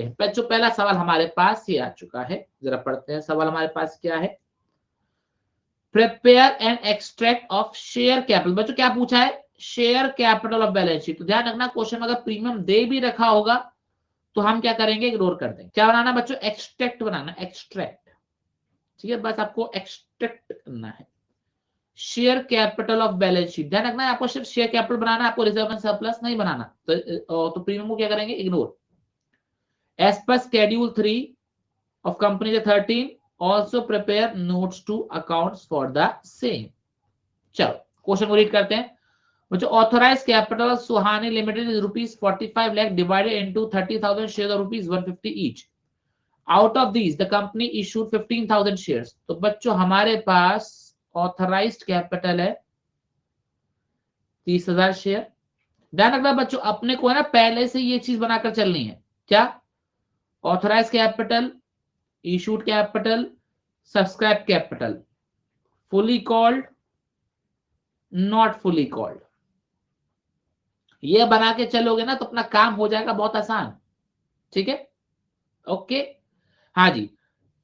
हैं। बच्चों पहला सवाल हमारे पास ये आ चुका है, जरा पढ़ते हैं सवाल हमारे पास क्या है। Prepare and extract of share capital. बच्चों क्या पूछा है, share capital of balance sheet. तो ध्यान रखना क्वेश्चन अगर प्रीमियम दे भी रखा होगा तो हम क्या करेंगे, इग्नोर कर देंगे। क्या बनाना बच्चों, एक्सट्रैक्ट बनाना, एक्सट्रैक्ट। ठीक है, बस आपको एक्सट्रैक्ट करना है share capital of balance sheet. ध्यान रखना है आपको सिर्फ शेयर कैपिटल बनाना है, आपको रिजर्व एंड सरप्लस नहीं बनाना। तो प्रीमियम को क्या करेंगे, ignore. As per schedule 3 of company 13 also prepare notes to accounts for the same। चलो क्वेश्चन को रीड करते हैं। बच्चों authorised capital Suhani limited is ₹45 lakh divided into 30,000 shares of ₹150 each। Out of these the company issued 15,000 shares. तो बच्चों हमारे पास authorised capital है 30,000 share. ध्यान रखना बच्चों अपने को है ना पहले से ये चीज बनाकर चलनी है। क्या, authorised capital, issued capital, subscribed capital, fully called, not fully called। ये बना के चलोगे ना तो अपना काम हो जाएगा बहुत आसान। ठीक है, ओके। हाँ जी,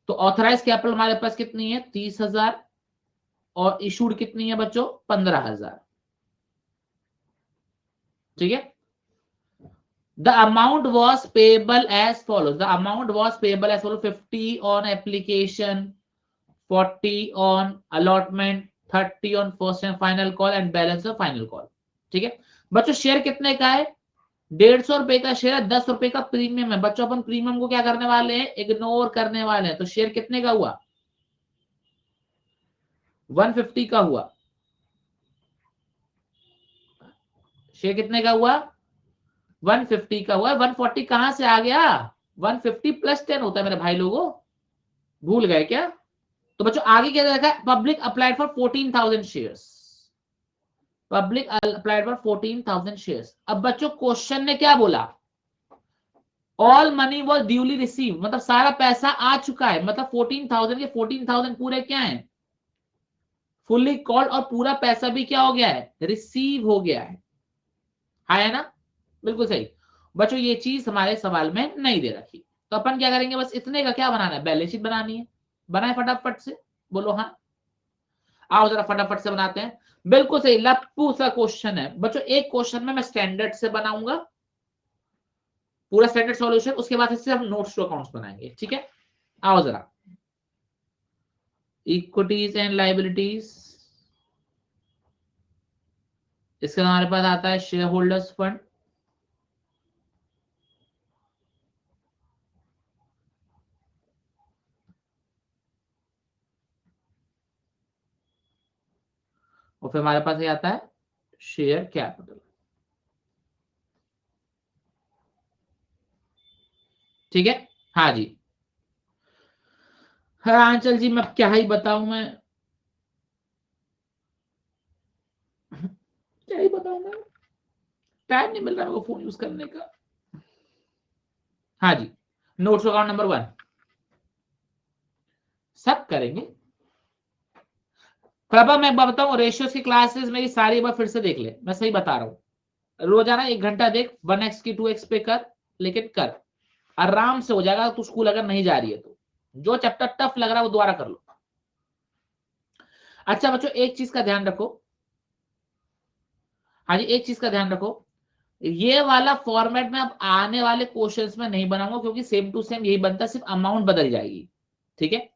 तो ऑथराइज कैपिटल हमारे पास कितनी है, 30,000, और इशूड कितनी है बच्चों, 15,000। ठीक है, the amount was payable as follows। the amount was payable as follows: 50 on application, 40 on allotment, 30 on first and final call, and balance of final call। ठीक है बच्चों, शेयर कितने का है, 150 रुपए का शेयर है, 10 रुपए का प्रीमियम है। बच्चों अपन प्रीमियम को क्या करने वाले हैं, इग्नोर करने वाले हैं। तो शेयर कितने का हुआ, 150 का हुआ। शेयर कितने का हुआ, 150 का हुआ। 140 कहां से आ गया, 150 प्लस 10 होता है मेरे भाई लोगों, भूल गए क्या। तो बच्चों आगे क्या देखा है, public applied for 14,000 shares. Public applied for 14,000 shares. अब बच्चों क्वेश्चन ने क्या बोला, all money was duly receive, मतलब सारा पैसा आ चुका है। मतलब 14,000 के 14,000 पूरे क्या है, फुल्ली कॉल्ड, और पूरा पैसा भी क्या हो गया है, रिसीव हो गया है ना। बिल्कुल सही बच्चों, ये चीज हमारे सवाल में नहीं दे रखी। तो अपन क्या करेंगे, बस इतने का क्या बनाना है, बैलेंस शीट बनानी है। बनाए फटाफट से, बोलो हाँ। आओ जरा फटाफट से बनाते हैं। बिल्कुल सही, लप्पू सा क्वेश्चन है बच्चों। एक क्वेश्चन में मैं स्टैंडर्ड से बनाऊंगा पूरा स्टैंडर्ड सॉल्यूशन, उसके बाद इससे हम नोट्स टू अकाउंट्स बनाएंगे। ठीक है, आओ जरा। इक्विटीज एंड लाइबिलिटीज, इसके हमारे पास आता है शेयर होल्डर्स फंड। और फिर हमारे पास ये आता है शेयर कैपिटल। ठीक है, हाँ जी। हाँ आंचल जी, मैं क्या ही बताऊं, मैं क्या ही बताऊं, मैं टाइम नहीं मिल रहा मेरे को फोन यूज करने का। हाँ जी, नोट्स अकाउंट नंबर 1 सब करेंगे। प्रभा मैं बताऊं, रेशियोज की क्लासेस मेरी सारी बार फिर से देख ले, मैं सही बता रहा हूं। रोजाना 1 घंटा देख, 1x की 2x पे कर, लेकिन कर, आराम से हो जाएगा। तू स्कूल अगर नहीं जा रही है तो जो चैप्टर टफ लग रहा है वो दोबारा कर लो। अच्छा बच्चों एक चीज का ध्यान रखो, हाँ जी एक चीज का ध्यान रखो, ये वाला फॉर्मेट में अब आने वाले क्वेश्चंस में नहीं बनाऊंगा, क्योंकि सेम टू सेम यही बनता है, सिर्फ अमाउंट बदल जाएगी। ठीक है,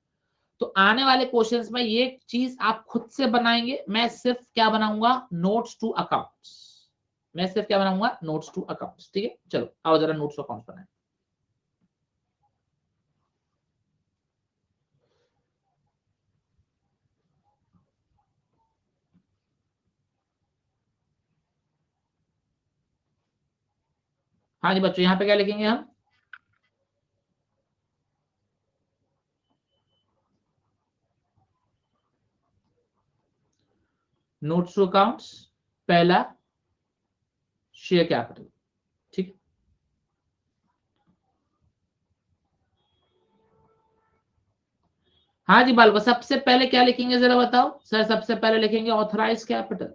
तो आने वाले क्वेश्चंस में ये चीज आप खुद से बनाएंगे। मैं सिर्फ क्या बनाऊंगा, नोट्स टू अकाउंट्स। मैं सिर्फ क्या बनाऊंगा, नोट्स टू अकाउंट्स। ठीक है, चलो आओ जरा नोट्स टू अकाउंट्स बनाए। हाँ जी बच्चों, यहाँ पे क्या लिखेंगे हम, नोट्स टू अकाउंट्स, पहला शेयर कैपिटल। ठीक, हाँ जी बालको, सबसे पहले क्या लिखेंगे जरा बताओ सर, सबसे पहले लिखेंगे ऑथराइज कैपिटल।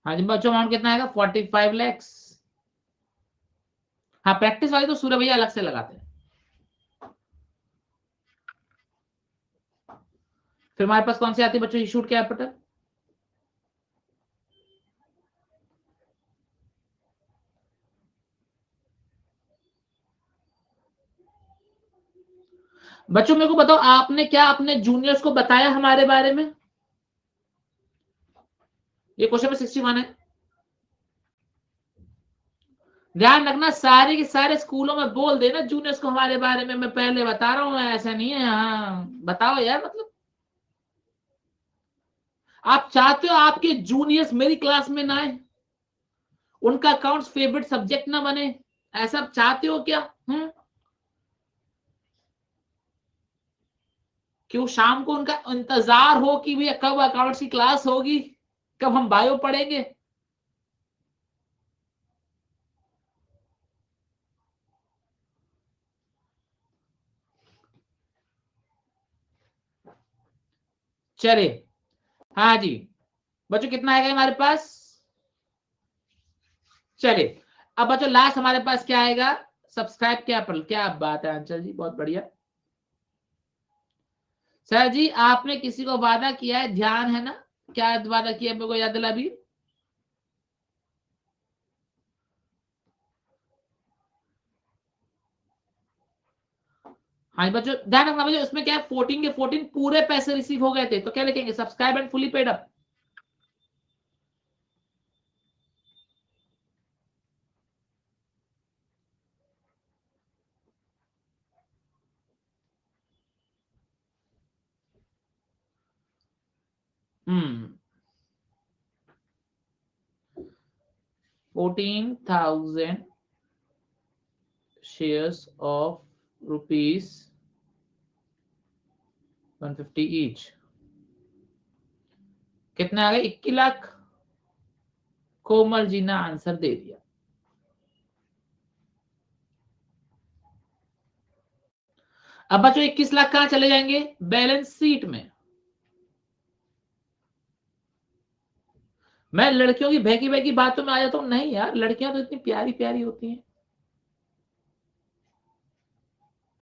हाँ जी बच्चों, अमाउंट कितना आएगा? 45 lakhs। हाँ, प्रैक्टिस वाली तो सूर्य भैया अलग से लगाते हैं। फिर हमारे पास कौन सी आती है बच्चों? Issued capital. बच्चों मेरे को बताओ, आपने क्या अपने जूनियर्स को बताया हमारे बारे में? ये क्वेश्चन में 61 है। ध्यान रखना, सारे के सारे स्कूलों में बोल देना जूनियर्स को हमारे बारे में, मैं पहले बता रहा हूं, ऐसा नहीं है। हाँ बताओ यार, मतलब आप चाहते हो आपके जूनियर्स मेरी क्लास में ना आए, उनका अकाउंट्स फेवरेट सब्जेक्ट ना बने, ऐसा आप चाहते हो क्या? क्यों शाम को उनका इंतजार हो कि भैया कब अकाउंट्स की क्लास होगी, कब हम बायो पढ़ेंगे? चले, हाँ जी बच्चों, कितना आएगा हमारे पास? चले, अब बच्चों लास्ट हमारे पास क्या आएगा? Subscribe capital. क्या बात है अंचल जी, बहुत बढ़िया। सर जी आपने किसी को वादा किया है, ध्यान है ना? क्या वादा किया मेरे को याद दिला भी? हाँ बच्चों ध्यान रखना बच्चों, इसमें क्या है, 14 के 14 पूरे पैसे रिसीव हो गए थे, तो क्या लिखेंगे? Subscribe and fully paid up. Hmm 14,000 shares of rupees 150 each। कितने आ गए? 21 लाख। कोमल जी ने आंसर दे दिया। अब बच्चों 21 लाख कहां चले जाएंगे? बैलेंस शीट में। मैं लड़कियों की बहकी बहकी बातों में आ जाता हूँ, नहीं यार लड़कियां तो इतनी प्यारी प्यारी होती हैं।